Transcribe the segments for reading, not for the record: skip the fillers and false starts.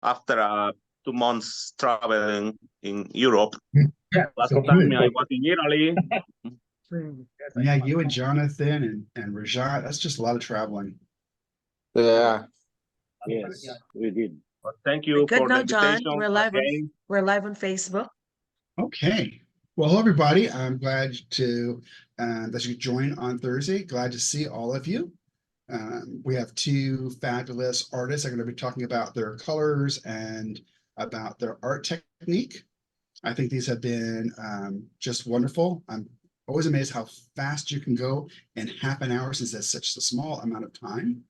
after 2 months traveling in Europe. Yeah, Last so time good. I was in Italy. Yeah, you and Jonathan and Rajat, that's just a lot of traveling. Yeah. Yes, we did. But thank We're you good for the now, John. invitation We're live on again. Facebook. Okay. Well, hello, everybody. I'm glad to that you join on Thursday. Glad to see all of you. We have two fabulous artists that are going to be talking about their colors and about their art technique. I think these have been just wonderful. I'm always amazed how fast you can go in half an hour since that's such a small amount of time.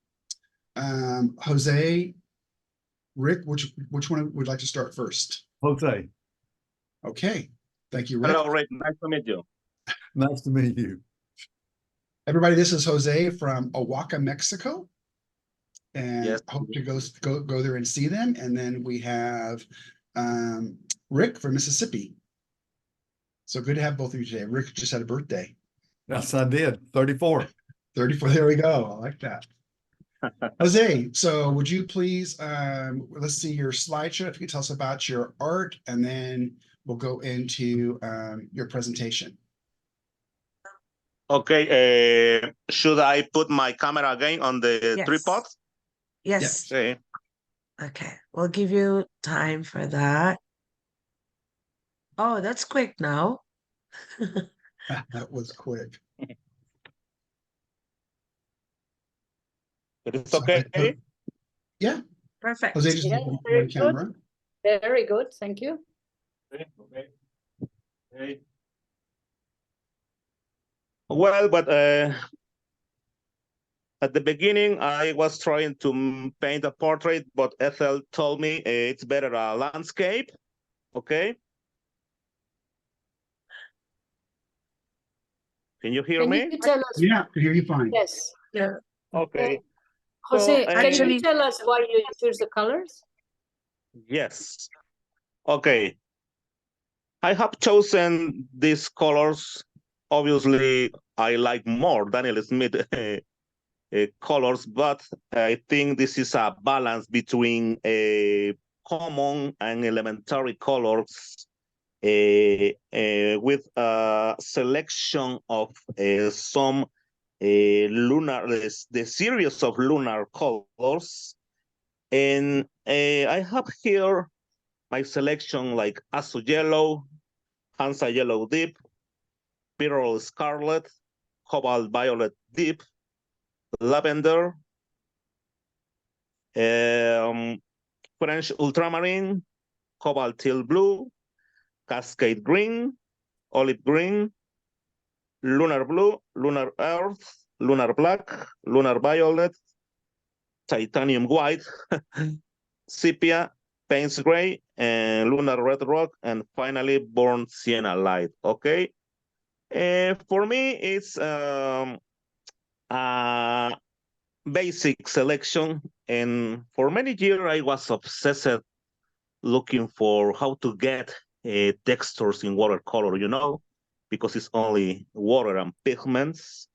Jose, Rick, which one would like to start first? Jose, Okay, thank you, Rick. Hello, Rick. Nice to meet you. nice to meet you. Everybody, this is Jose from Oaxaca, Mexico. And Yes. hope to go there and see them. And then we have Rick from Mississippi. So good to have both of you today. Rick just had a birthday. Yes, I did. 34. 34. There we go. I like that. Jose, so would you please let's see your slideshow. If you could tell us about your art, and then we'll go into your presentation. Okay. Should I put my camera again on the Yes. tripod? Yes. Okay. Okay. We'll give you time for that. Oh, that's quick now. That was quick. It is okay. Yeah. Perfect. Jose, just Yeah, one very camera. Very good, thank you. Okay. Well, but at the beginning, I was trying to paint a portrait, but Ethel told me it's better a landscape. Okay. Can you hear Can me? you tell us? Yeah, I hear you fine. Yes. Yeah. Okay. Jose, So, can actually- you tell us why you choose the colors? Yes. Okay. I have chosen these colors. Obviously, I like more Daniel Smith colors, but I think this is a balance between common and elementary colors with a selection of some lunar, the series of lunar colors. And I have here my selection like Azu Yellow, Hansa Yellow Deep, Pearl Scarlet, Cobalt Violet Deep, Lavender, French Ultramarine, Cobalt Teal Blue, Cascade Green, Olive Green, Lunar Blue, Lunar Earth, Lunar Black, Lunar Violet, Titanium White, Sepia, Payne's Gray, and Lunar Red Rock, and finally Burn Sienna Light. Okay. For me, it's a basic selection. And for many years, I was obsessed looking for how to get textures in watercolor, because it's only water and pigments.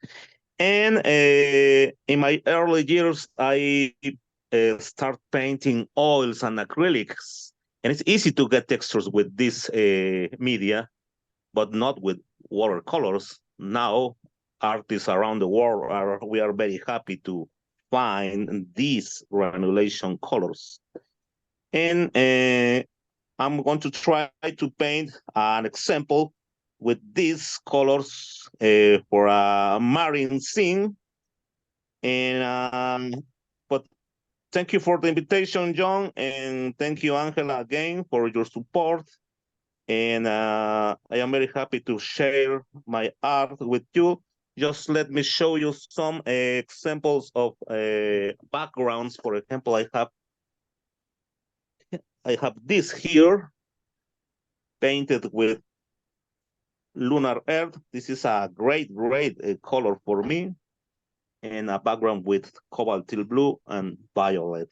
And in my early years, I start painting oils and acrylics. And it's easy to get textures with this media, but not with watercolors. Now, artists around the world we are very happy to find these granulation colors. And I'm going to try to paint an example with these colors for a marine scene. And but thank you for the invitation, John, and thank you, Angela, again for your support. And I am very happy to share my art with you. Just let me show you some examples of backgrounds. For example, I have this here painted with Lunar Earth. This is a great color for me, and a background with cobalt teal blue and violet.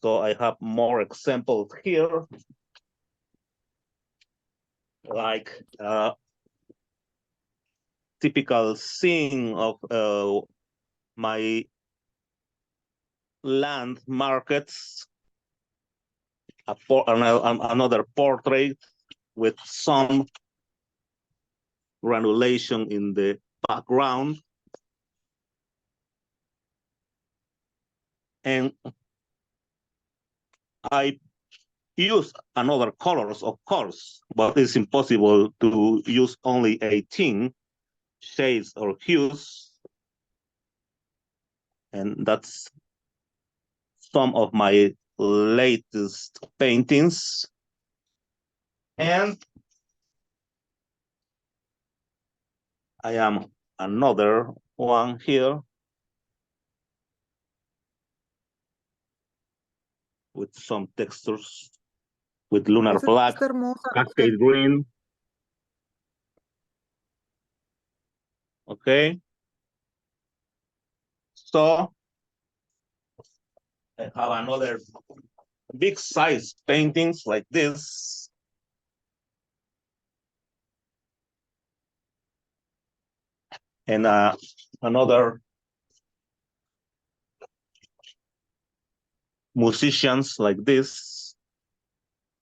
So I have more examples here, like typical scene of my land markets. another portrait with some granulation in the background. And I use another colors, of course, but it's impossible to use only 18 shades or hues. And that's some of my latest paintings. And I am another one here with some textures with lunar black, cascade green. Okay. So I have another big size paintings like this. And another musicians like this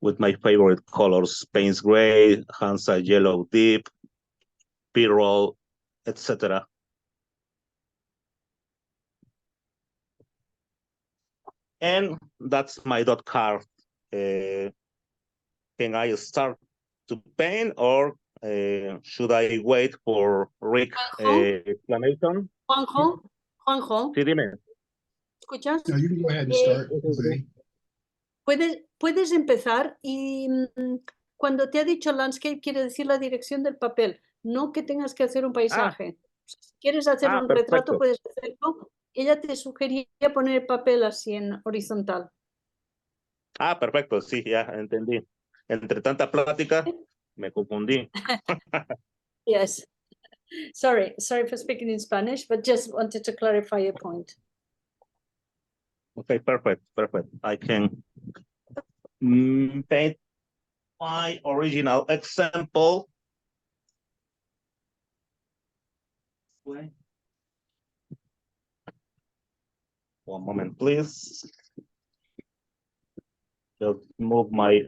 with my favorite colors, Payne's Gray, Hansa Yellow Deep, P-Roll, etc. And that's my dot card. Can I start to paint or should I wait for Rick explanation? Juanjo, Sí, dime. ¿escuchas? No, you can go ahead and start, Jose. Puedes empezar y cuando te ha dicho landscape quiere decir la dirección del papel, no que tengas que hacer un paisaje. Si quieres hacer un retrato, perfecto. puedes hacerlo. Ella te sugería poner el papel así en horizontal. Perfecto, sí, ya entendí. Entre tanta plática, me confundí. Yes. Sorry for speaking in Spanish, but just wanted to clarify your point. Okay, perfect. I can paint my original example. One moment, please. Just move my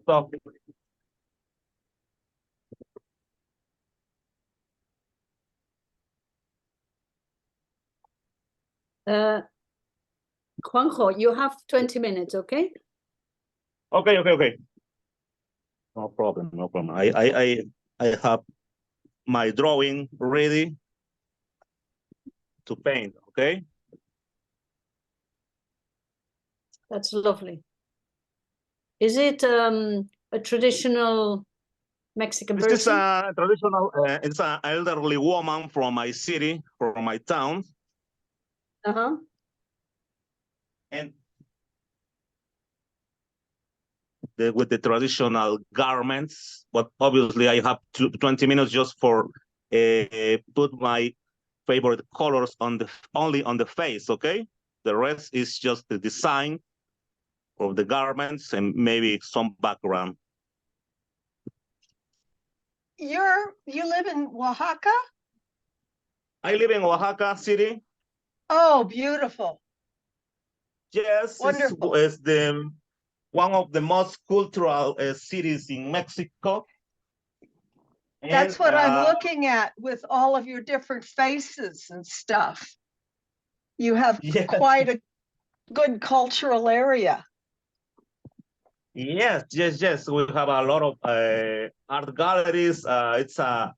stuff. Juanjo, you have 20 minutes, okay? Okay. No problem. I have my drawing ready to paint, okay? That's lovely. Is it a traditional Mexican This is person? a traditional, it's an elderly woman from my city, from my town. Uh-huh. And with the traditional garments, but obviously I have 20 minutes just for put my favorite colors only on the face, okay? The rest is just the design of the garments and maybe some background. You live in Oaxaca? I live in Oaxaca City. Oh, beautiful. Yes, Wonderful. it's one of the most cultural cities in Mexico. That's what I'm looking at with all of your different faces and stuff. You have quite a good cultural area. Yes. We have a lot of art galleries. It's a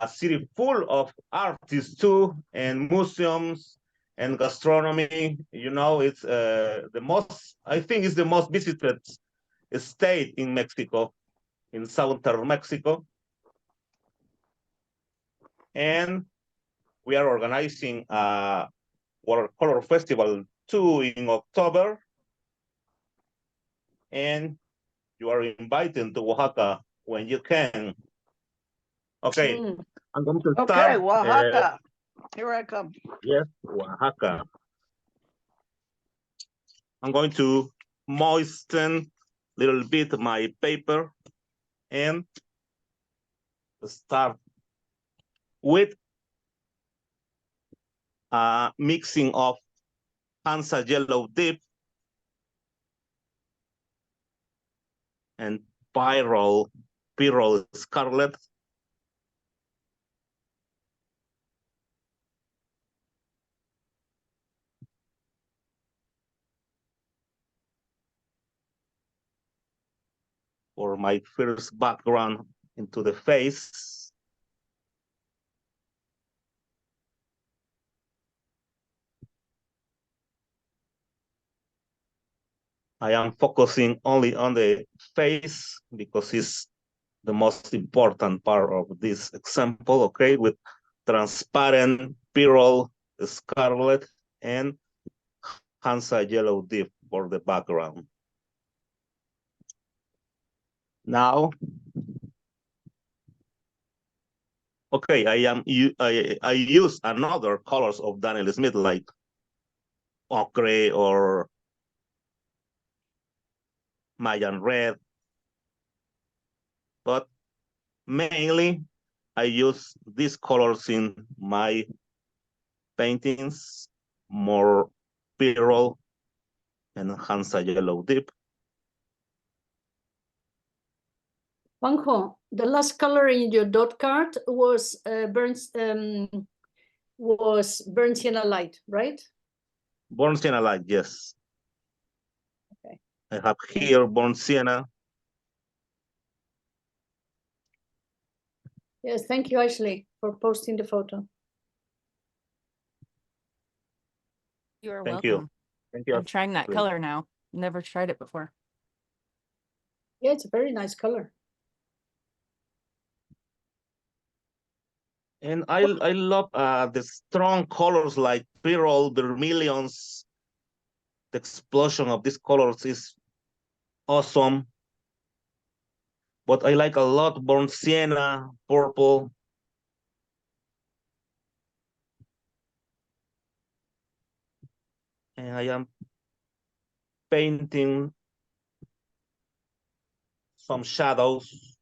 city full of artists too, and museums and gastronomy. You know, it's I think it's the most visited state in Mexico, in southern Mexico. And we are organizing a watercolor festival too in October. And you are invited to Oaxaca when you can. Okay, I'm going to start. Okay, Oaxaca. Here I come. Yes, Oaxaca. I'm going to moisten a little bit my paper and start with a mixing of Hansa Yellow Deep and pyrrole scarlet. For my first background into the face. I am focusing only on the face because it's the most important part of this example, okay, with transparent pyrrole scarlet and Hansa yellow dip for the background. Now, okay, I use another colors of Daniel Smith like ochre or Mayan red, but mainly I use these colors in my paintings, more pyrrole and Hansa yellow dip. Juanjo, the last color in your dot card was burnt sienna light, right? Burnt sienna light, yes. Okay. I have here burnt sienna. Yes, thank you, Ashley, for posting the photo. You are Thank welcome. you. Thank you. I'm trying that Ashley. color now. Never tried it before. Yeah, it's a very nice color. And I love the strong colors like pyrrole, vermilions. The explosion of these colors is awesome. But I like a lot burnt sienna, purple. And I am painting some shadows.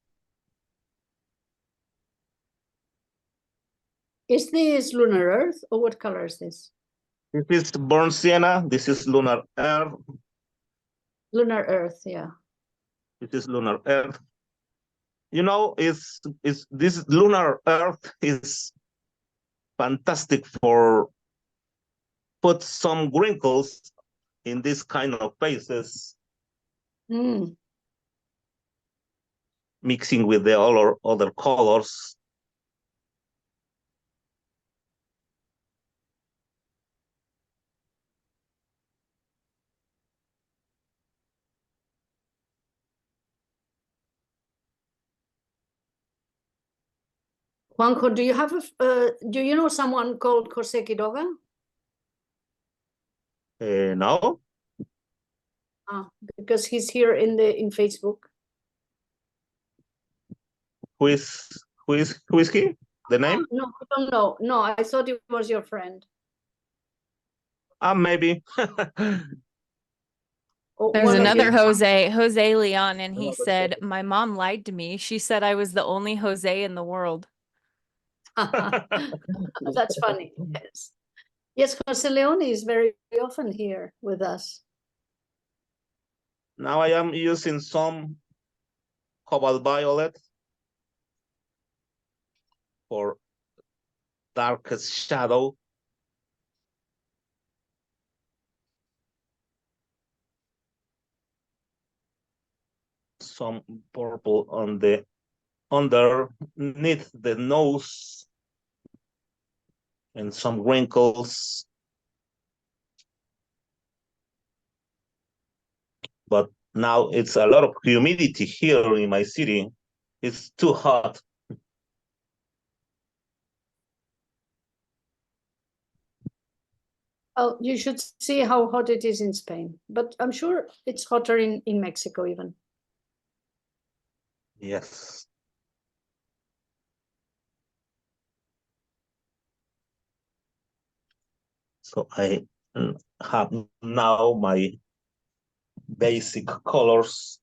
Is this lunar earth or what color is this? This is burnt sienna. This is lunar earth. Lunar earth, yeah. This is lunar earth. You know, is this lunar earth is fantastic for put some wrinkles in this kind of faces, mixing with the other colors. Juanjo, do you have do you know someone called Jose Quiroga? No. Because he's here in Facebook. Who is he? The name? No, I don't know. No, I thought it was your friend. Maybe. There's another Jose. Jose Leon, and he said, my mom lied to me. She said I was the only Jose in the world. That's funny. Yes. Yes, Jose Leon is very often here with us. Now I am using some cobalt violet for darkest shadow. Some purple on the underneath the nose and some wrinkles. But now it's a lot of humidity here in my city. It's too hot. Oh, you should see how hot it is in Spain, but I'm sure it's hotter in Mexico even. Yes. So I have now my basic colors.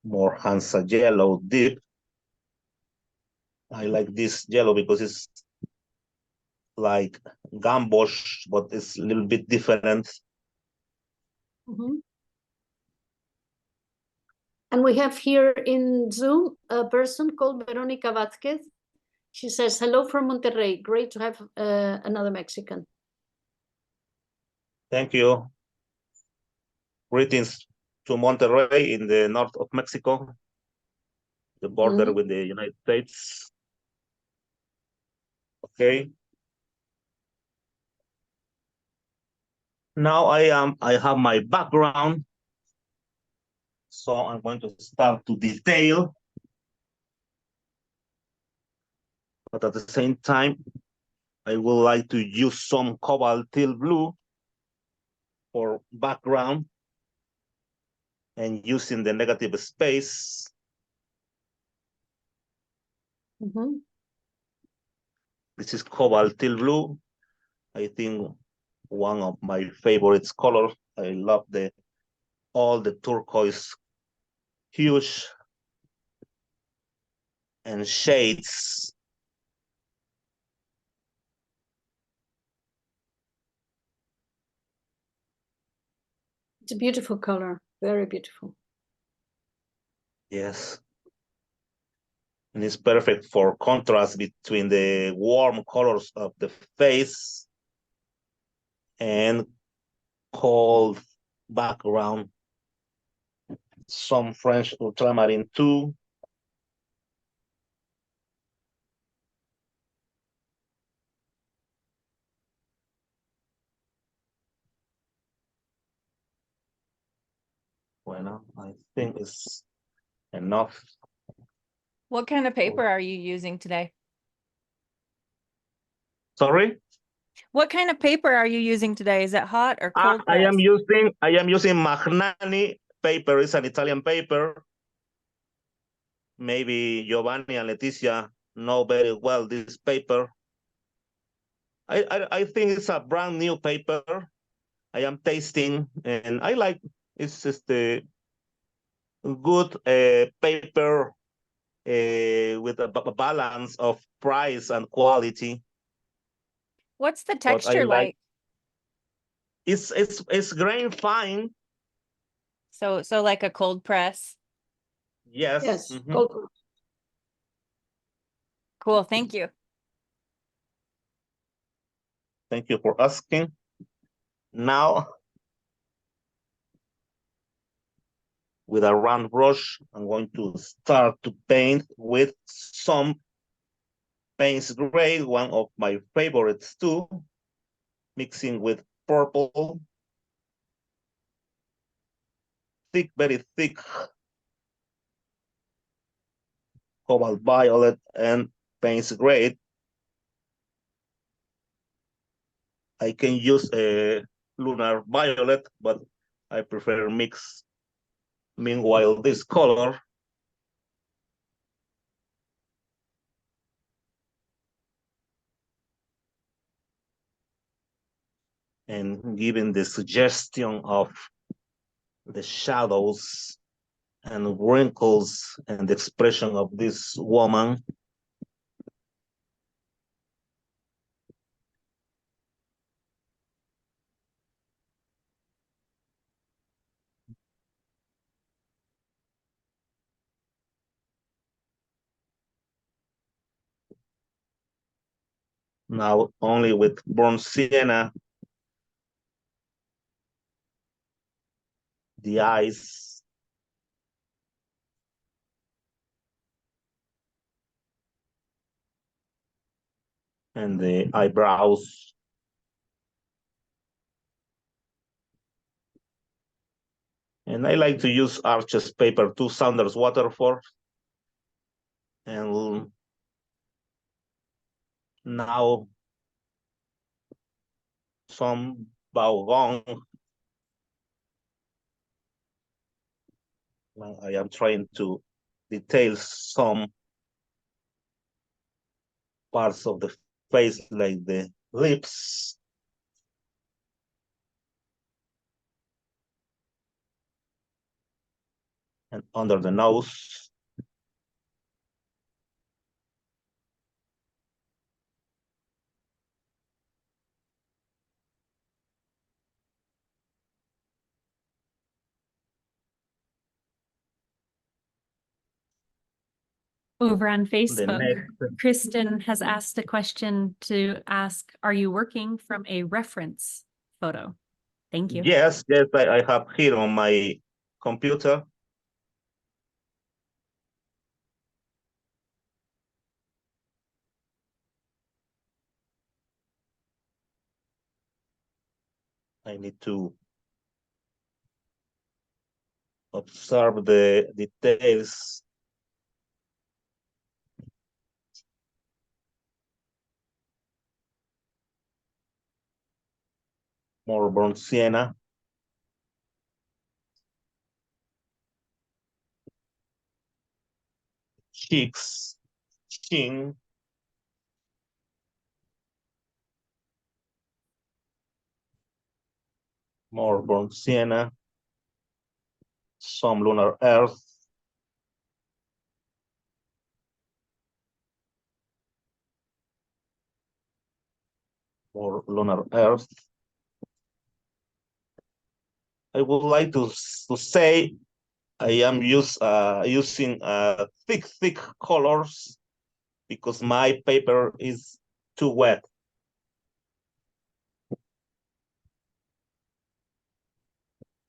More Hansa yellow deep. I like this yellow because it's like gambosh, but it's a little bit different. Mhm. And we have here in Zoom a person called Veronica Vázquez. She says, hello from Monterrey. Great to have another Mexican. Thank you. Greetings to Monterrey in the north of Mexico, the border with the United States. Okay. Now I have my background. So I'm going to start to detail. But at the same time, I would like to use some cobalt teal blue for background and using the negative space. This is cobalt teal blue. I think one of my favorite colors. I love all the turquoise hues and shades. It's a beautiful color, very beautiful. Yes. And it's perfect for contrast between the warm colors of the face and cold background. Some French ultramarine too. Well, I think it's enough. What kind of paper are you using today? Sorry? What kind of paper are you using today? Is it hot or cold I am press? using Magnani paper. It's an Italian paper. Maybe Giovanni and Leticia know very well this paper. I think it's a brand new paper. I am tasting and I like it's just a good paper with a balance of price and quality. What's the But I texture like? It's grain fine. So like a cold press. Yes. Yes, Mhm. cold press. Cool, thank you. Thank you for asking. Now, with a round brush, I'm going to start to paint with some Payne's gray, one of my favorites too, mixing with purple, thick, very thick cobalt violet and Payne's gray. I can use a lunar violet, but I prefer mix. Meanwhile, this color and giving the suggestion of the shadows and wrinkles and the expression of this woman. Now only with burnt sienna, the eyes, and the eyebrows. And I like to use Arches paper too, Saunders Waterford. And now some Baogong. I am trying to detail some parts of the face, like the lips. And under the nose. Over on the Facebook, next. Kristen has asked a question to ask, are you working from a reference photo? Thank you. Yes, I have here on my computer. I need to observe the details. More burnt sienna. Cheeks, chin. More burnt sienna. Some lunar earth. More lunar earth. I would like to say I am using thick colors because my paper is too wet.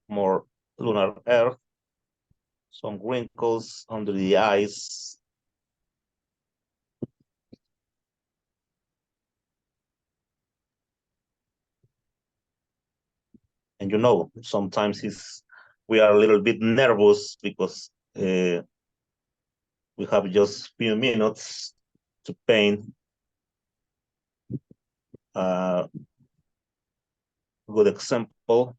More lunar earth, some wrinkles under the eyes. And you know, sometimes we are a little bit nervous because we have just few minutes to paint a good example.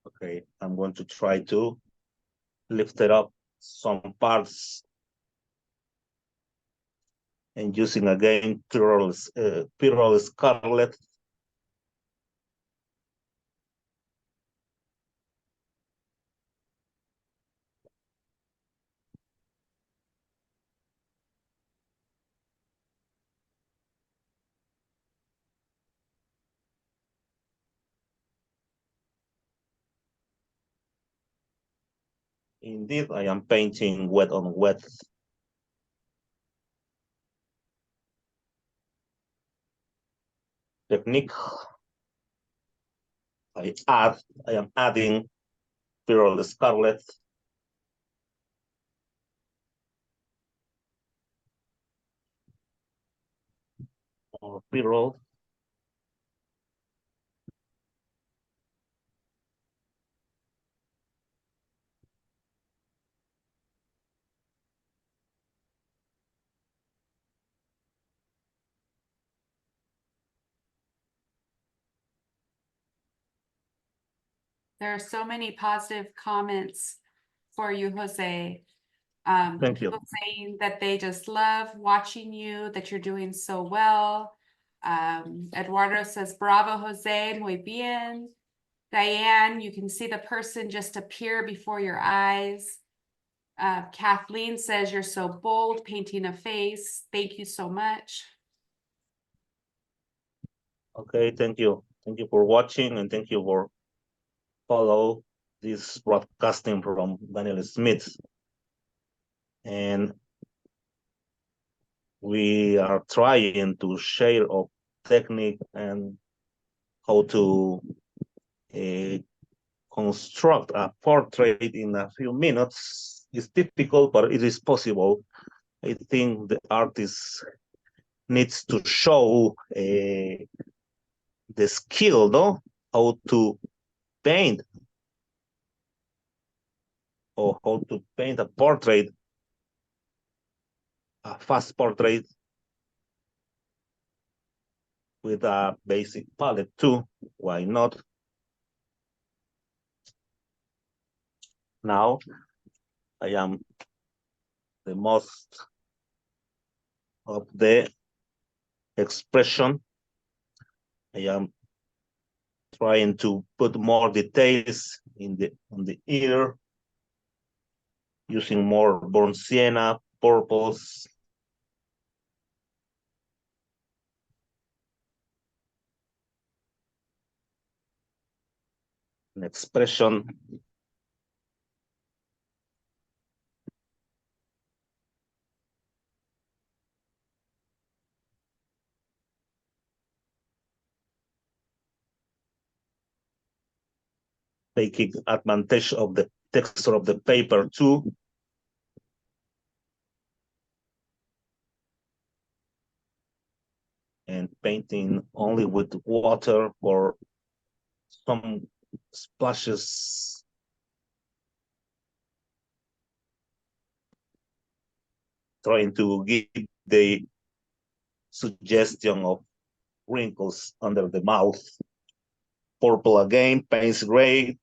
Okay, I'm going to try to lift it up some parts and using again Pyrrole Scarlet. Indeed, I am painting wet on wet. Technique. I am adding Pyrrole Scarlet. Or Pyrrole. There are so many positive comments for you, Jose. Thank you. People saying that they just love watching you, that you're doing so well. Eduardo says, bravo, Jose, muy bien. Diane, you can see the person just appear before your eyes. Kathleen says, you're so bold, painting a face. Thank you so much. Okay, thank you. Thank you for watching and thank you for follow this broadcasting from Daniel Smith. And we are trying to share a technique and how to construct a portrait in a few minutes. It's difficult, but it is possible. I think the artist needs to show the skill, no? How to paint or how to paint a portrait, a fast portrait with a basic palette too. Why not? Now I am the most of the expression. I am trying to put more details on the ear, using more burnt sienna, purples. An expression. taking advantage of the texture of the paper too. And painting only with water or some splashes. Trying to give the suggestion of wrinkles under the mouth. Purple again, paints gray.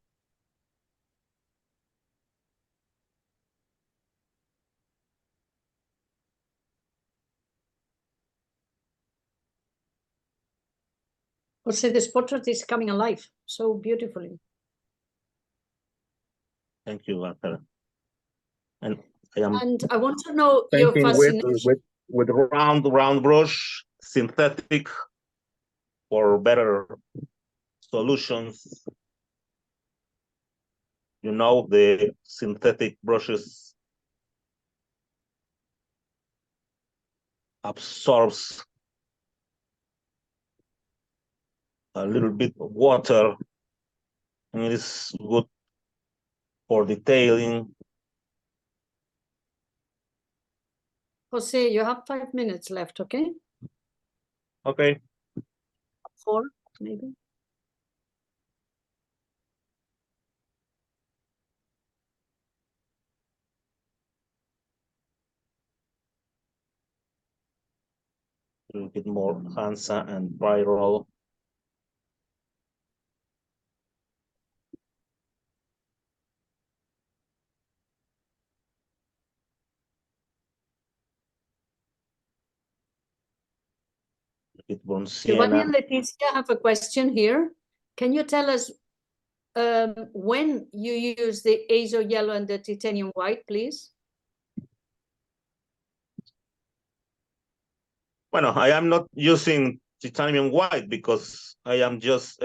Jose, this portrait is coming alive so beautifully. Thank you, Arthur. And I am I want to know your painting fascination. with round brush, synthetic for better solutions. You know, the synthetic brushes absorbs a little bit of water, and it is good for detailing. Jose, you have 5 minutes left, okay? Okay. 4, maybe. A little bit more Hansa and dry roll. Giovanni and Letizia have a question here. Can you tell us when you use the azo yellow and the titanium white, please? Bueno, I am not using titanium white because I am just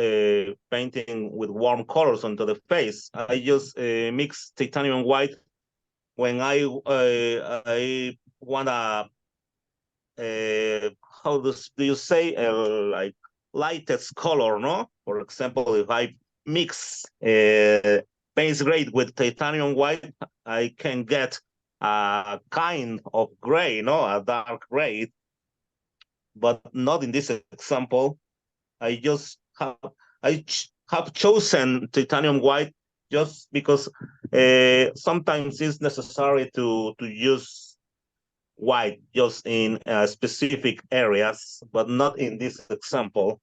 painting with warm colors onto the face. I just mix titanium white when I wanna how do you say like lightest color, no? For example, if I mix paints gray with titanium white, I can get a kind of gray, no, a dark gray. But not in this example. I just have chosen titanium white just because sometimes it's necessary to use white just in specific areas, but not in this example.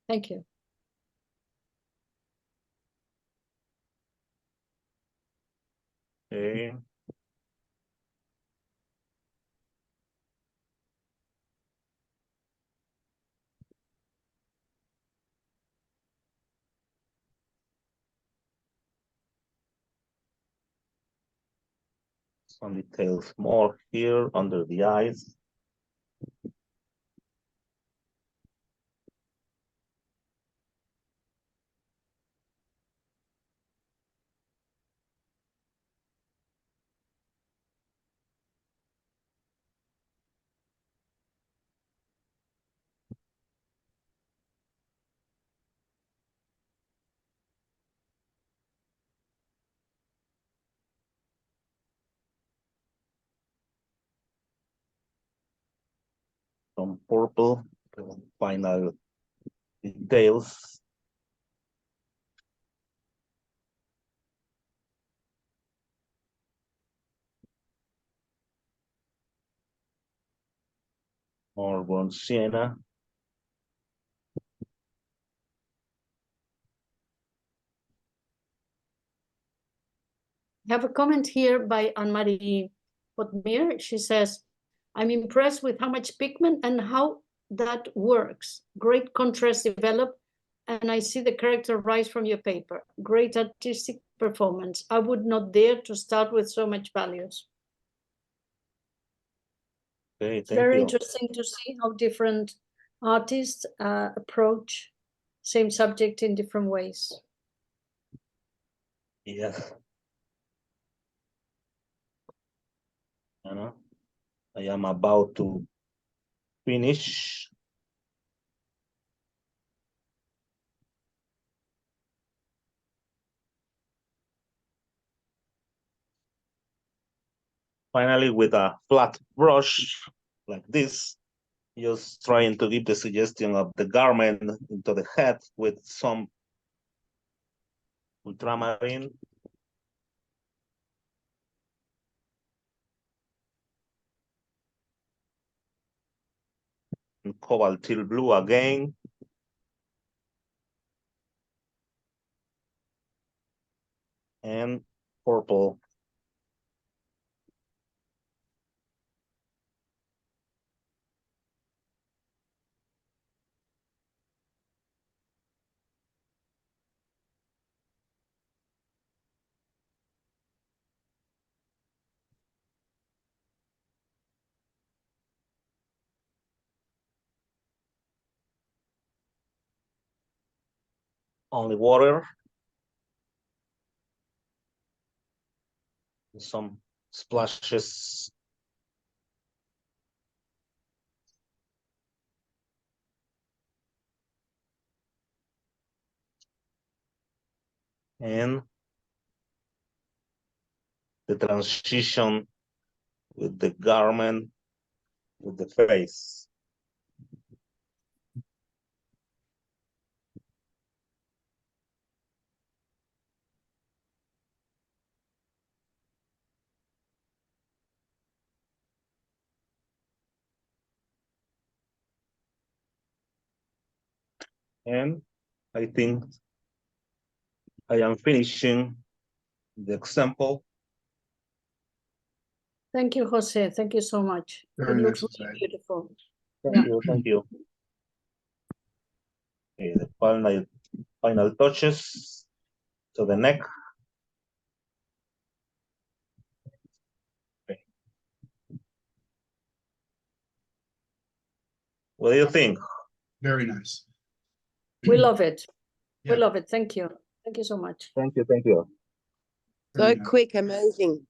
Thank you. Okay. Some details more here under the eyes. Some purple, final details. More burnt sienna. I have a comment here by Anne-Marie Potmier. She says, I'm impressed with how much pigment and how that works. Great contrast developed, and I see the character rise from your paper. Great artistic performance. I would not dare to start with so much values. Okay, It's thank very you. interesting to see how different artists approach same subject in different ways. Yes. You know, I am about to finish. Finally, with a flat brush like this, just trying to give the suggestion of the garment into the head with some ultramarine. And cobalt teal blue again. And purple. Only water. Some splashes. And the transition with the garment, with the face. And I think I am finishing the example. Thank you, Jose. Thank you so much. Very It looks nice, really Jose. beautiful. Thank you, thank you. Okay, the final touches to the neck. Okay. What do you think? Very nice. We love it. We Yeah. love it. Thank you. Thank you so much. Thank you, thank you. Very So nice. quick, amazing.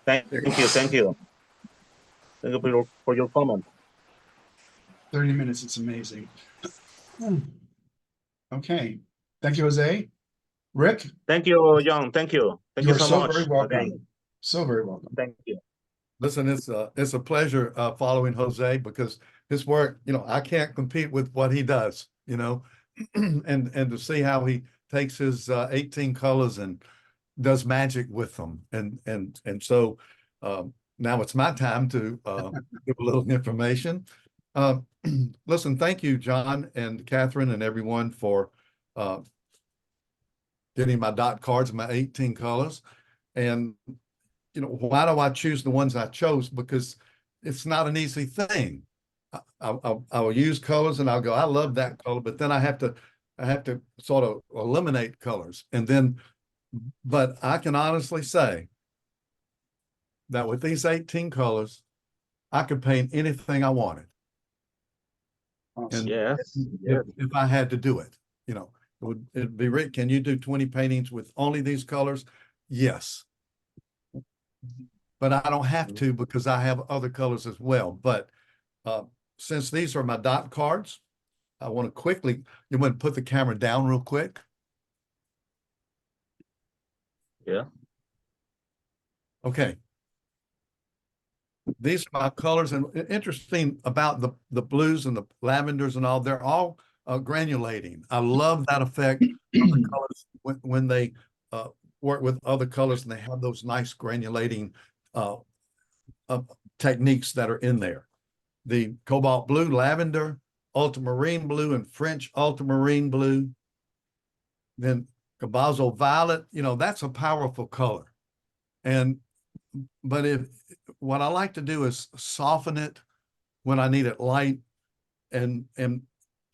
Thank you, thank you. Thank you for your comment. 30 minutes, it's amazing. Okay, thank you, Jose. Rick, Thank you, John. Thank you. Thank you you are so so much very welcome. again. So very welcome. Thank you. Listen, it's a pleasure following Jose because his work, I can't compete with what he does, and to see how he takes his 18 colors and does magic with them. And so now it's my time to give a little information. Listen, thank you, John and Catherine and everyone for getting my dot cards, my 18 colors. And why do I choose the ones I chose? Because it's not an easy thing. I will use colors and I'll go, I love that color, but then I have to sort of eliminate colors. But I can honestly say that with these 18 colors, I could paint anything I wanted. Awesome. And Yes. if I had to do it, it'd be, Rick, can you do 20 paintings with only these colors? Yes. But I don't have to because I have other colors as well. But since these are my dot cards, I want to quickly, you want to put the camera down real quick? Yeah. Okay. These are my colors, and interesting about the blues and the lavenders and all, they're all granulating. I love that effect of the colors when they work with other colors and they have those nice granulating techniques that are in there. The cobalt blue, lavender, ultramarine blue, and French ultramarine blue. Then Cabazo violet, that's a powerful color. But what I like to do is soften it when I need it light and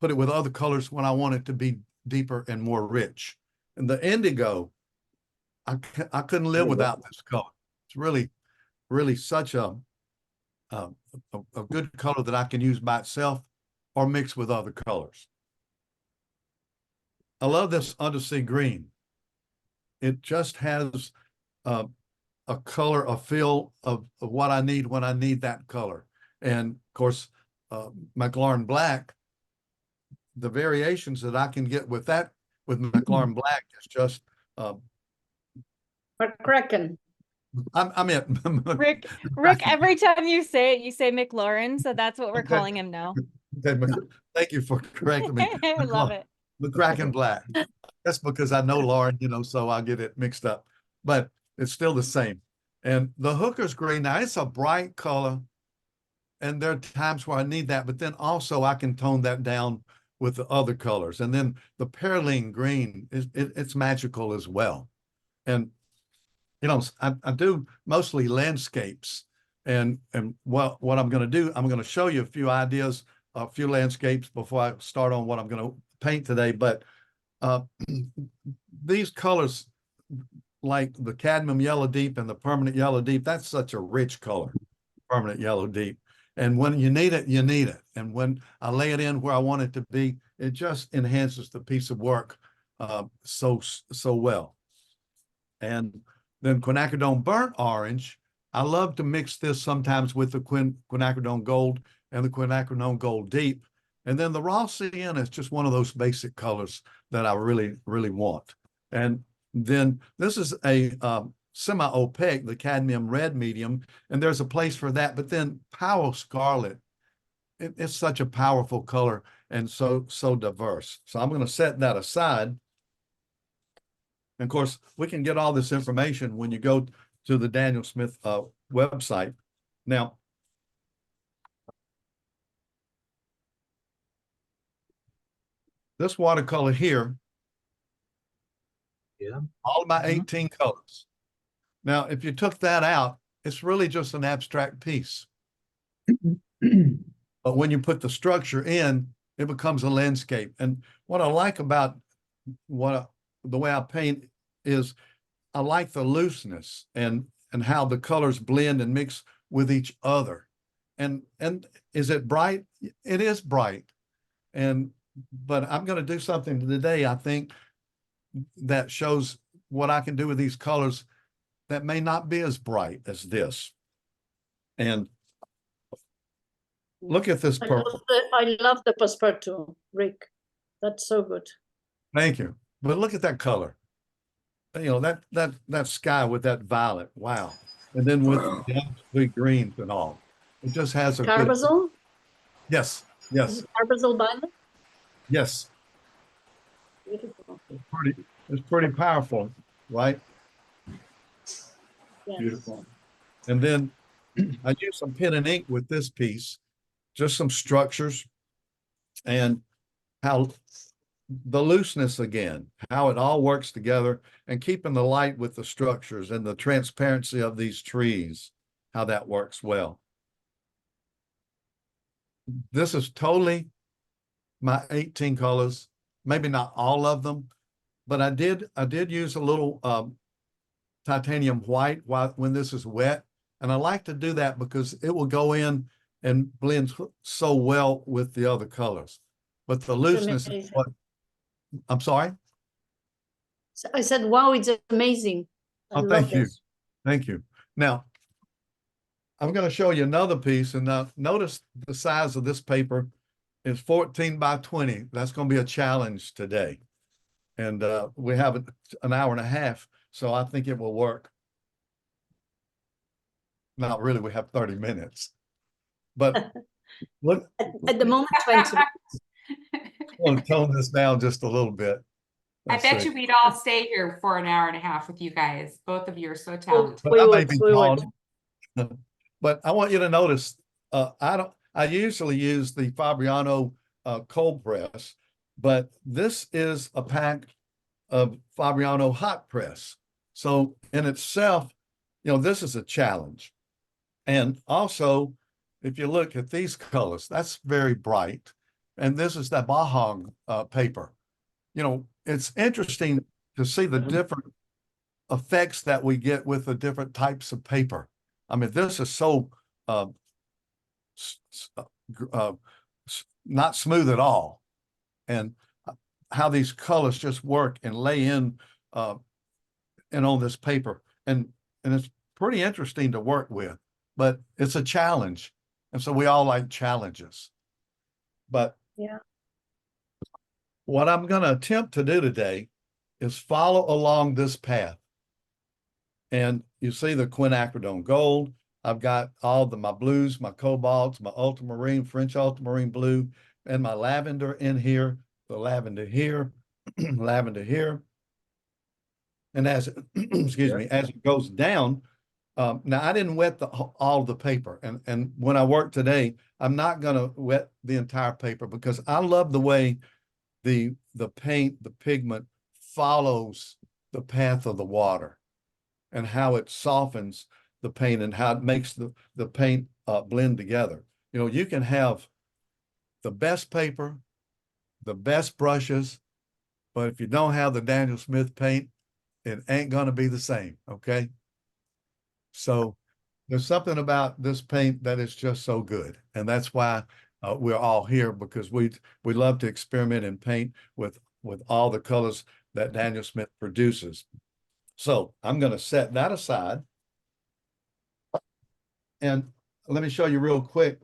put it with other colors when I want it to be deeper and more rich. And the indigo, I couldn't live without this color. It's really, really such a good color that I can use by itself or mix with other colors. I love this undersea green. It just has a color, a feel of what I need when I need that color. And of course, McLaren black, the variations that I can get with that, with McLaren black is just McCracken. I meant Rick, every time you say it, you say McLaurin, so that's what we're Okay. calling him now. Okay, thank you for correcting me. I love it. McCracken Black. That's because I know Lauren, so I get it mixed up, but it's still the same. And the Hooker's green, now it's a bright color, and there are times where I need that, but then also I can tone that down with the other colors. And then the Perylene green it's magical as well. And I do mostly landscapes, and what I'm going to do, I'm going to show you a few ideas, a few landscapes before I start on what I'm going to paint today. But these colors, like the cadmium yellow deep and the permanent yellow deep, that's such a rich color, permanent yellow deep. And when you need it, you need it. And when I lay it in where I want it to be, it just enhances the piece of work so well. And then quinacridone burnt orange, I love to mix this sometimes with the quinacridone gold and the quinacridone gold deep. And then the raw sienna is just one of those basic colors that I really, really want. And then this is a semi-opaque, the cadmium red medium, and there's a place for that. But then Powell Scarlet, it's such a powerful color and so diverse. So I'm going to set that aside. And of course, we can get all this information when you go to the Daniel Smith website. Now, this watercolor here, all of my 18 colors. Now, if you took that out, it's really just an abstract piece. But when you put the structure in, it becomes a landscape. And what I like about the way I paint is I like the looseness and how the colors blend and mix with each other. And is it bright? It is bright. But I'm going to do something today, I think, that shows what I can do with these colors that may not be as bright as this. And look at this purple. I love the passepartout, Rick. That's so good. Thank you. But look at that color. That sky with that violet. Wow. And then with the greens and all. It just has a Carbazole? Yes. Carbazole violet? Yes. Beautiful. It's pretty powerful, right? Yes. Beautiful. And then I use some pen and ink with this piece, just some structures and how the looseness again, how it all works together, and keeping the light with the structures and the transparency of these trees, how that works well. This is totally my 18 colors, maybe not all of them, but I did use a little titanium white when this is wet. And I like to do that because it will go in and blend so well with the other colors. But the looseness is what, I'm sorry? I said, wow, it's amazing. Oh, thank you. Thank you. Now, I'm going to show you another piece. And now notice the size of this paper is 14 by 20. That's going to be a challenge today. And we have an hour and a half, so I think it will work. Not really, we have 30 minutes. But look. At the moment, 20 minutes. I want to tone this down just a little bit. I bet you we'd all stay here for an hour and a half with you guys. Both of you are so talented. But I want you to notice, I usually use the Fabriano cold press, but this is a pack of Fabriano hot press. So in itself, this is a challenge. And also, if you look at these colors, that's very bright. And this is the Mahog paper. It's interesting to see the different effects that we get with the different types of paper. I mean, this is so not smooth at all. And how these colors just work and lay in on this paper. And it's pretty interesting to work with, but it's a challenge. And so we all like challenges. But yeah, what I'm going to attempt to do today is follow along this path And you see the quinacridone gold. I've got all my blues, my cobalts, my ultramarine, French ultramarine blue, and my lavender in here, the lavender here, lavender here. And as excuse me, as it goes down, now I didn't wet all the paper, and when I work today, I'm not going to wet the entire paper because I love the way the paint, the pigment follows the path of the water, and how it softens the paint and how it makes the paint blend together. You know, you can have the best paper, the best brushes, but if you don't have the Daniel Smith paint, it ain't going to be the same. Okay. So there's something about this paint that is just so good. And that's why we're all here, because we love to experiment and paint with all the colors that Daniel Smith produces. So I'm going to set that aside. And let me show you real quick.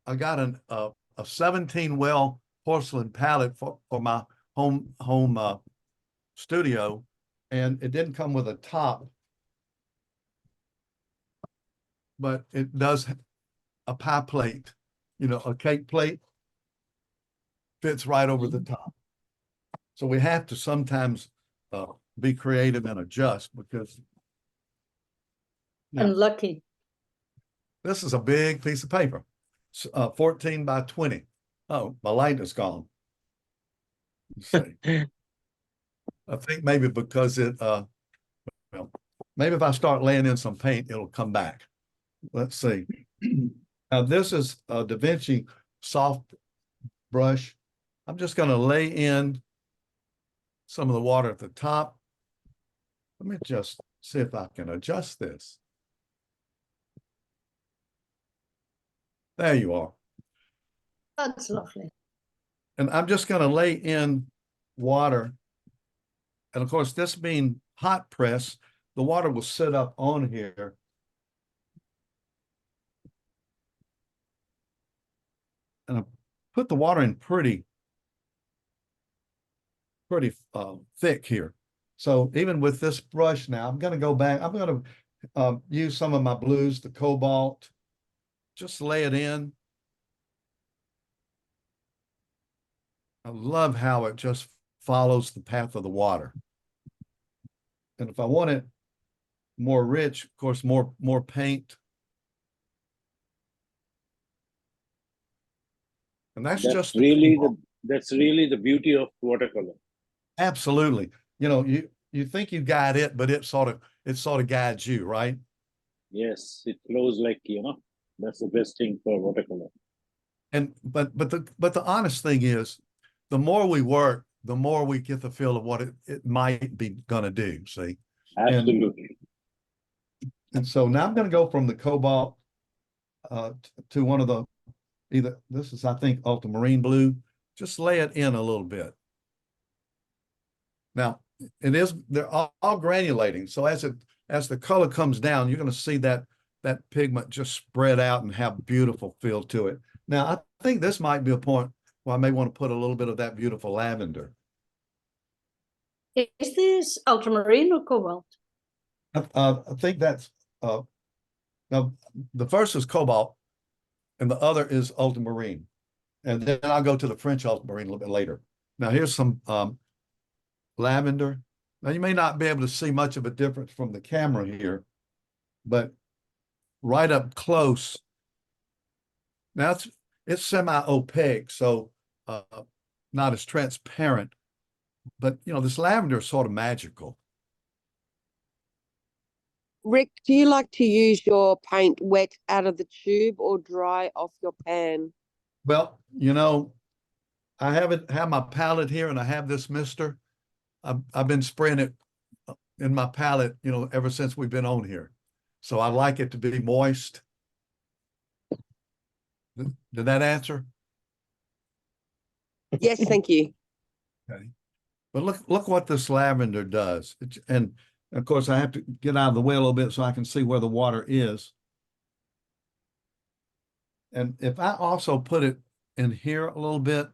I got a 17 well porcelain palette for my home studio, and it didn't come with a top, but it does a pie plate, you know, a cake plate fits right over the top. So we have to sometimes be creative and adjust, because I'm lucky. This is a big piece of paper, 14 by 20. Oh, my light is gone. Let's see. I think maybe because well, maybe if I start laying in some paint, it'll come back. Let's see. Now this is a Da Vinci soft brush. I'm just going to lay in some of the water at the top. Let me just see if I can adjust this. There you are. That's lovely. And I'm just going to lay in water. And of course, this being hot press, the water will sit up on here. And I put the water in pretty thick here. So even with this brush now, I'm going to go back. I'm going to use some of my blues, the cobalt, just lay it in. I love how it just follows the path of the water. And if I want it more rich, of course, more paint. And that's just really the beauty of watercolor. Absolutely. You know, you think you guide it, but it sort of guides you, right? Yes, it flows like, you know, that's the best thing for watercolor. And but the honest thing is, the more we work, the more we get the feel of what it might be gonna do. See? Absolutely. And so now I'm going to go from the cobalt to one of the, either this is, I think, ultramarine blue. Just lay it in a little bit. Now they're all granulating. So as the color comes down, you're going to see that pigment just spread out and have beautiful feel to it. Now I think this might be a point where I may want to put a little bit of that beautiful lavender. Is this ultramarine or cobalt? I think that's now the first is cobalt and the other is ultramarine, and then I'll go to the French ultramarine a little bit later. Now here's some lavender. Now you may not be able to see much of a difference from the camera here, but right up close, now it's semi-opaque, so not as transparent, but you know, this lavender is sort of magical. Rick, do you like to use your paint wet out of the tube or dry off your pan? Well, you know, I haven't had my palette here, and I have this mister. I've been spraying it in my palette, you know, ever since we've been on here. So I like it to be moist. Did that answer? Yes, thank you. Okay. But look what this lavender does. And of course, I have to get out of the way a little bit so I can see where the water is. And if I also put it in here a little bit,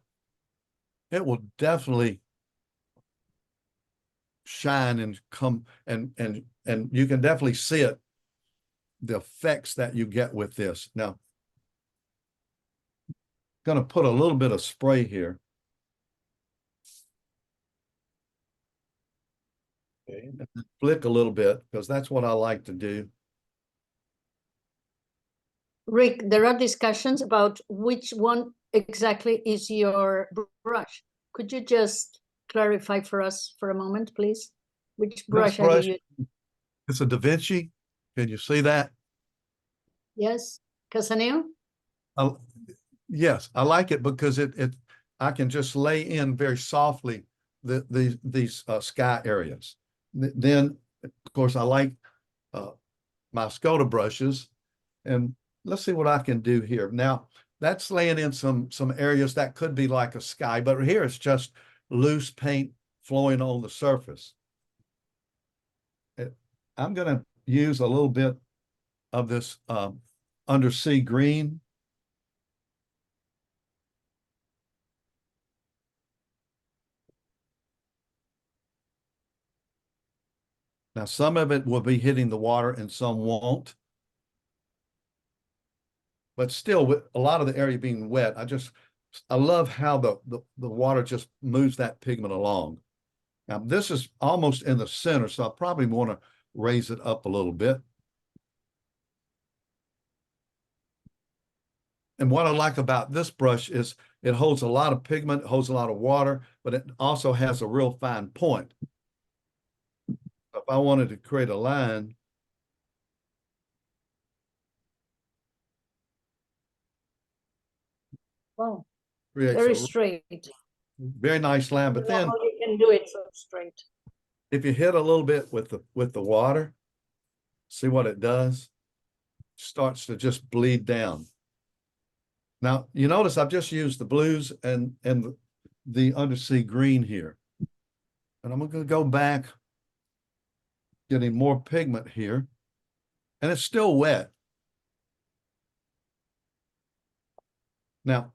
it will definitely shine and come and you can definitely see it, the effects that you get with this. Now, going to put a little bit of spray here. Okay. Flick a little bit because that's what I like to do. Rick, there are discussions about which one exactly is your brush. Could you just clarify for us for a moment, please? Which brush are you using? It's a Da Vinci. Can you see that? Yes, Casaneo? Yes, I like it because I can just lay in very softly these sky areas. Then, of course, I like my Skoda brushes, and let's see what I can do here. Now, that's laying in some areas that could be like a sky, but here it's just loose paint flowing on the surface. I'm going to use a little bit of this undersea green. Now, some of it will be hitting the water and some won't. But still, with a lot of the area being wet, I love how the water just moves that pigment along. Now, this is almost in the center, so I probably want to raise it up a little bit. And what I like about this brush is it holds a lot of pigment, it holds a lot of water, but it also has a real fine point. If I wanted to create a line, wow, very straight. Very nice line. But then how you can do it so straight. If you hit a little bit with the water, see what it does? Starts to just bleed down. Now you notice I've just used the blues and the undersea green here. And I'm going to go back, getting more pigment here. And it's still wet. Now,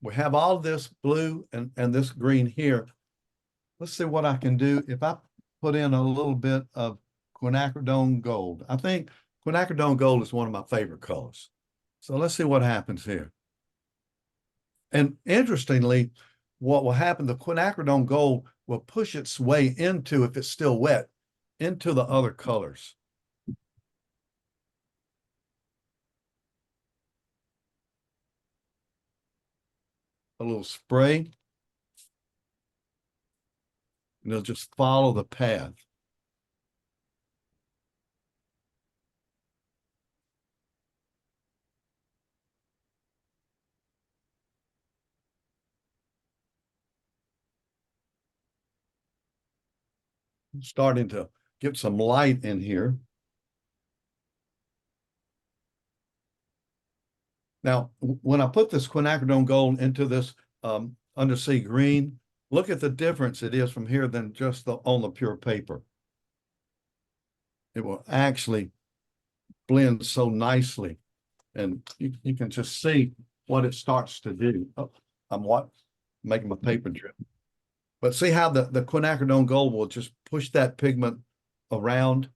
we have all this blue and this green here. Let's see what I can do if I put in a little bit of quinacridone gold. I think quinacridone gold is one of my favorite colors. So let's see what happens here. And interestingly, what will happen, the quinacridone gold will push its way into, if it's still wet, into the other colors. A little spray. And it'll just follow the path. Starting to get some light in here. Now, when I put this quinacridone gold into this undersea green, look at the difference it is from here than just on the pure paper. It will actually blend so nicely. And you can just see what it starts to do. Oh, I'm making my paper drip. But see how the quinacridone gold will just push that pigment around.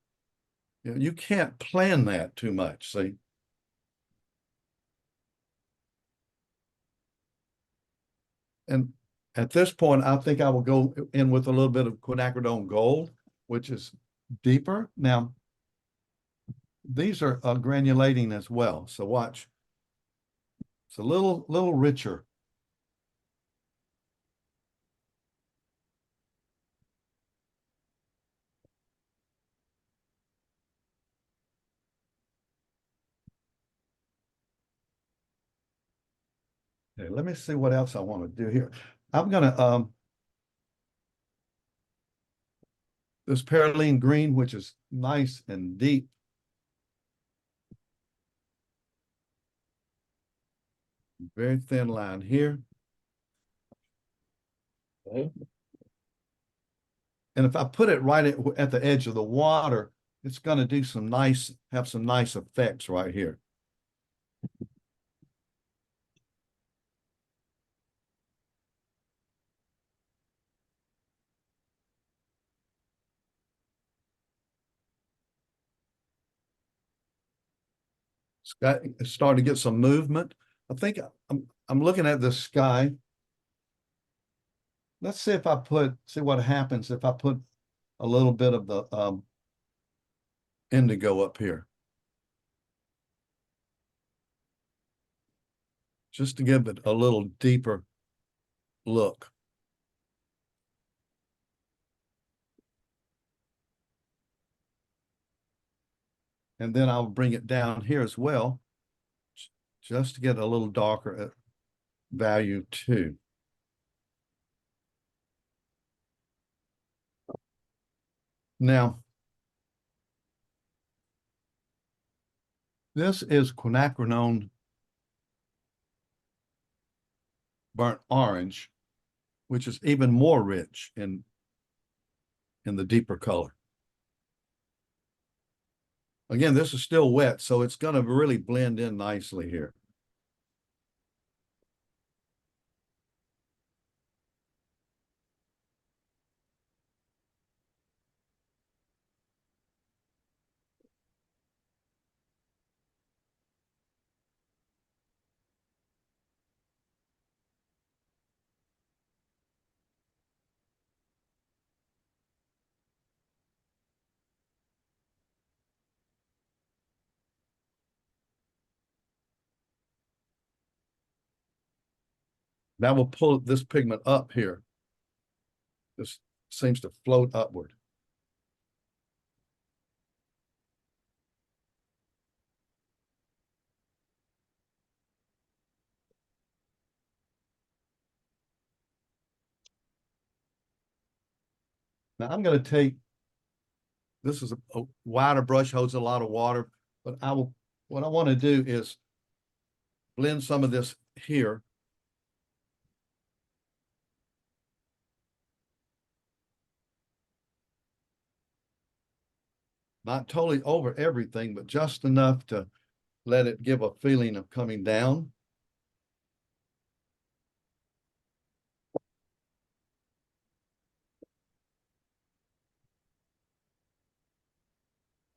You can't plan that too much, see? And at this point, I think I will go in with a little bit of quinacridone gold, which is deeper. Now, these are granulating as well. So watch. It's a little richer. Okay, let me see what else I want to do here. I'm gonna this perylene green, which is nice and deep. Very thin line here. Okay. And if I put it right at the edge of the water, it's going to do have some nice effects right here. It's starting to get some movement. I think I'm looking at the sky. Let's see if I see what happens if I put a little bit of the indigo up here. Just to give it a little deeper look. And then I'll bring it down here as well, just to get a little darker value too. Now, this is quinacridone burnt orange, which is even more rich in the deeper color. Again, this is still wet, so it's going to really blend in nicely here. That will pull this pigment up here. This seems to float upward. Now I'm going to take, this is a wider brush, holds a lot of water, but what I want to do is blend some of this here. Not totally over everything, but just enough to let it give a feeling of coming down.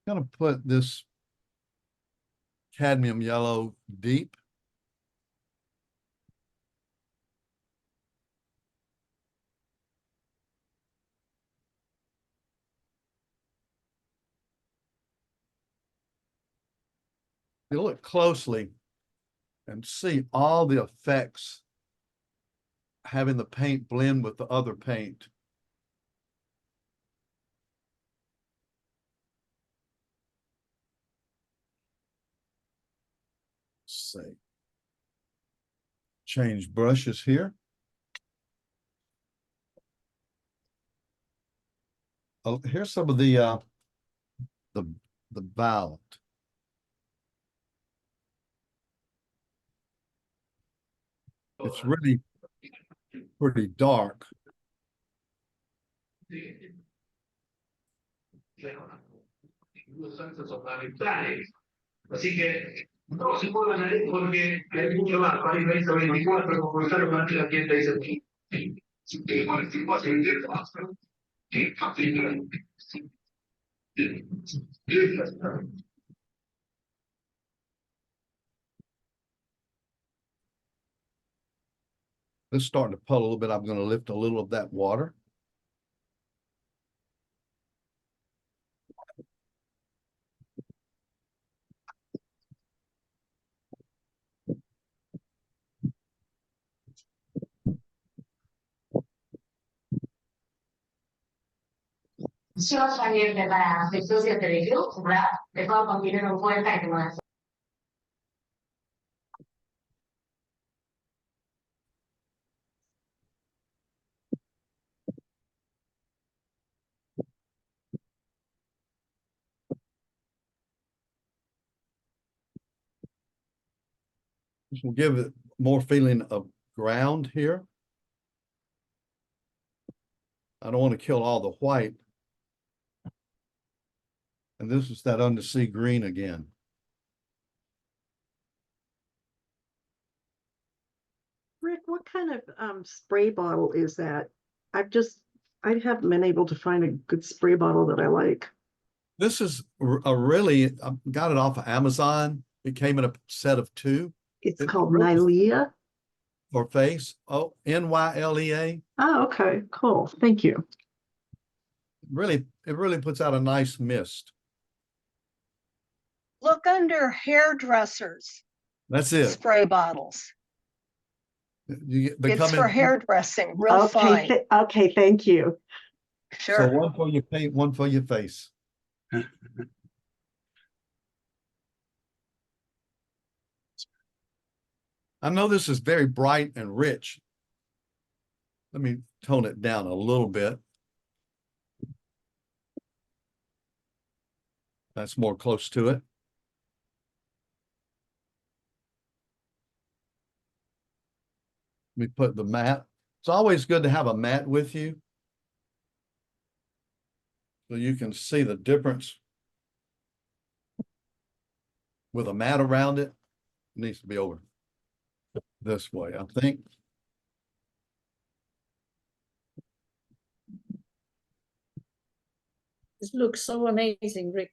I'm going to put this cadmium yellow deep. You look closely and see all the effects having the paint blend with the other paint. Let's see. Change brushes here. Oh, here's some of the violet. It's really pretty dark. Así que no se muevan ahí porque hay mucho más para ir 2024 como comenzaron antes la tienda dice aquí. This is starting to pull a little bit. I'm going to lift a little of that water. Abierta para efectos de televisión, ¿verdad? De todo contiene una puerta y demás. This will give it more feeling of ground here. I don't want to kill all the white. And this is that undersea green again. Rick, what kind of spray bottle is that? I haven't been able to find a good spray bottle that I like. This is a really, I got it off of Amazon. It came in a set of 2. It's It called really- Nylea. For face. Oh, Nylea. Oh, okay, cool. Thank you. Really, it really puts out a nice mist. Look under hairdressers That's it. spray bottles. They It's come for in. hairdressing, real Okay, fine. okay, thank you. So Sure. one for your paint, one for your face. I know this is very bright and rich. Let me tone it down a little bit. That's more close to it. Let me put the mat. It's always good to have a mat with you, so you can see the difference with a mat around it. It needs to be over this way, I think. This looks so amazing, Rick.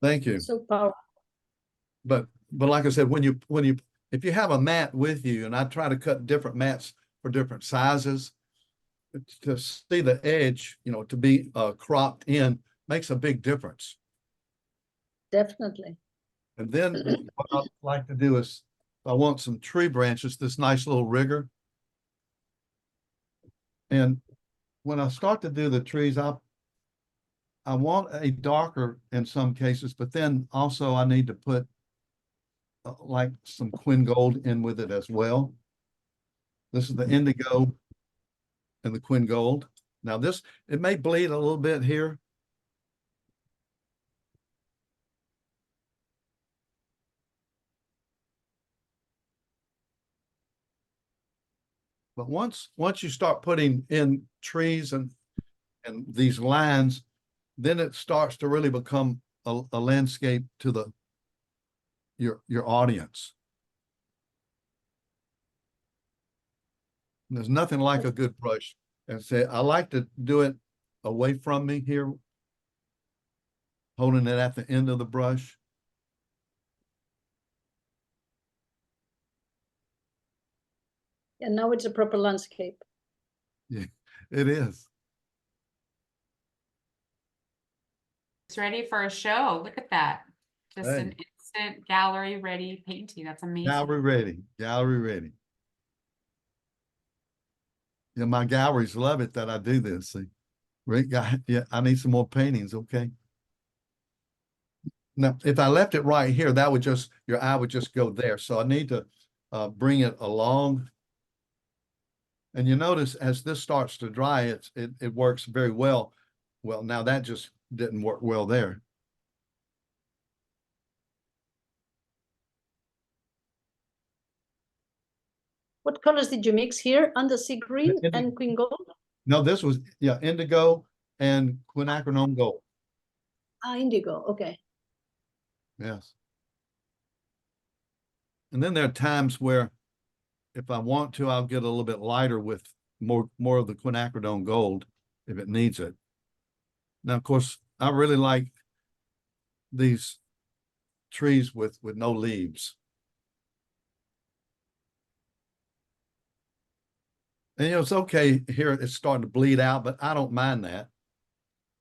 Thank you. So powerful. But like I said, if you have a mat with you, and I try to cut different mats for different sizes, to see the edge, to be cropped in makes a big difference. Definitely. And then what I like to do is, I want some tree branches, this nice little rigger. And when I start to do the trees, I want a darker in some cases, but then also I need to put like some Quin Gold in with it as well. This is the indigo and the Quin Gold. Now it may bleed a little bit here. But once you start putting in trees and these lines, then it starts to really become a landscape to your audience. And there's nothing like a good brush. And say, I like to do it away from me here, holding it at the end of the brush. And now it's a proper landscape. Yeah, it is. It's ready for a show. Look at that. Just Hey. an instant gallery ready painting. That's amazing. Gallery ready. Gallery ready. Yeah, my galleries love it that I do this. See, Rick, yeah, I need some more paintings. Okay. Now, if I left it right here, that would just, your eye would just go there. So I need to bring it along. And you notice as this starts to dry, it works very well. Well, now that just didn't work well there. What colors did you mix here? Undersea green and Quin Gold? No, this was, yeah, indigo and quinacridone gold. Ah, indigo. Okay. Yes. And then there are times where if I want to, I'll get a little bit lighter with more of the quinacridone gold if it needs it. Now, of course, I really like these trees with no leaves. And it's okay here, it's starting to bleed out, but I don't mind that.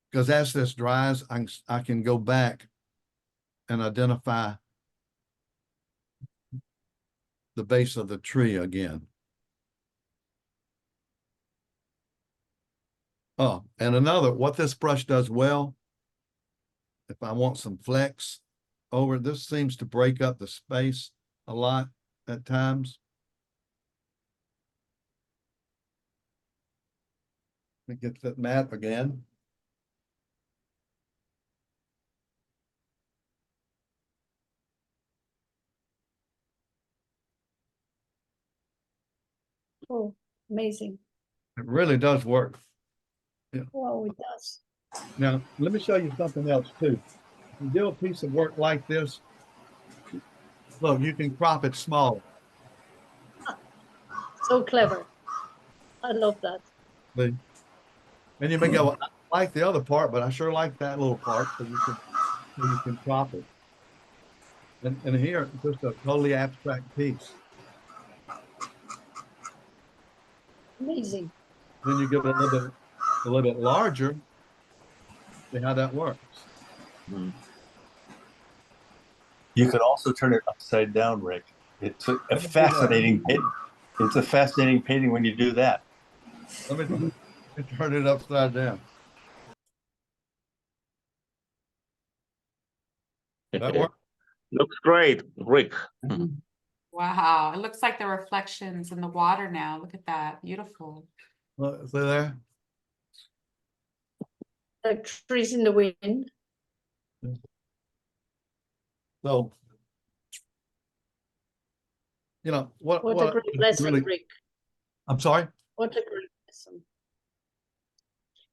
Because as this dries, I can go back and identify the base of the tree again. Oh, and what this brush does well, if I want some flex over, this seems to break up the space a lot at times. Let me get that mat again. Oh, amazing. It really does work. Yeah. Wow, it does. Now, let me show you something else too. You do a piece of work like this, look, you can crop it small. So clever. I love that. And you may go, I like the other part, but I sure like that little part, so you can crop it. And here, just a totally abstract piece. Amazing. Then you get a little bit larger. See how that works. You could also turn it upside down, Rick. It's a fascinating painting. It's a fascinating painting when you do that. Let me turn it upside down. That works. Looks great, Rick. Wow, it looks like the reflections in the water now. Look at that, beautiful. See there? Like trees in the wind. So, you know, What a great lesson, really, Rick. I'm sorry? What a great lesson.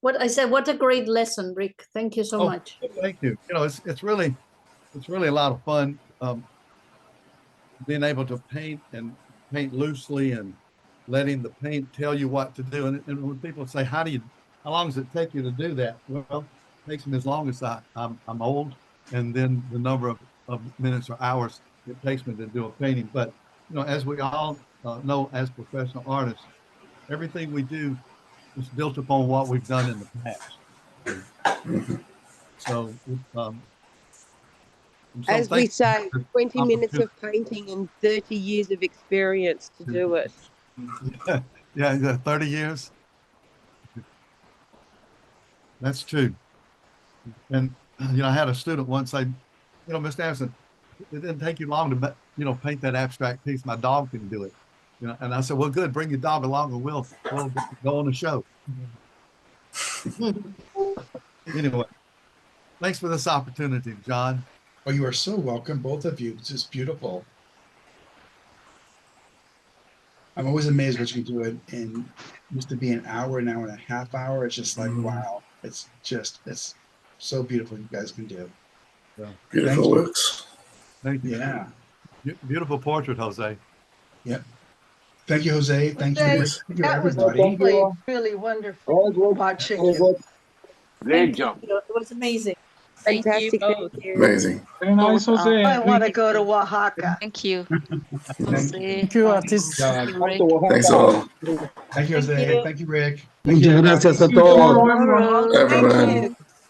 What I said, what a great lesson, Rick. Thank you so much. Thank you. You know, it's really a lot of fun being able to paint loosely and letting the paint tell you what to do. And when people say, how long does it take you to do that? Well, it takes me as long as I'm old, and then the number of minutes or hours it takes me to do a painting. But, you know, as we all know as professional artists, everything we do is built upon what we've done in the past. So, as we say, 20 minutes of painting and 30 years of experience to do it. Yeah, 30 years. That's true. And, you know, I had a student once say, you know, Mr. Anderson, it didn't take you long to, you know, paint that abstract piece. My dog can do it. You know, and I said, well, good, bring your dog along and we'll go on the show. Anyway, thanks for this opportunity, John. Oh, you are so welcome, both of you. It's just beautiful. I'm always amazed what you can do it in used to be an hour and a half hour. It's just like, wow, it's so beautiful you guys can do. Yeah. Beautiful works. Thank you. Yeah. Beautiful portrait, Jose. Yep. Thank you, Jose. Thank you, Rick. Thank you, That was everybody. really, really wonderful watching you. Great job. It was amazing. Fantastic. Thank Thank you. Amazing. Very nice, Jose. I want to go to Oaxaca. Thank you. Thank you, artist. Thanks all. Thank you, Jose. Thank you, Rick. Muchas gracias a todos. Bye, everyone.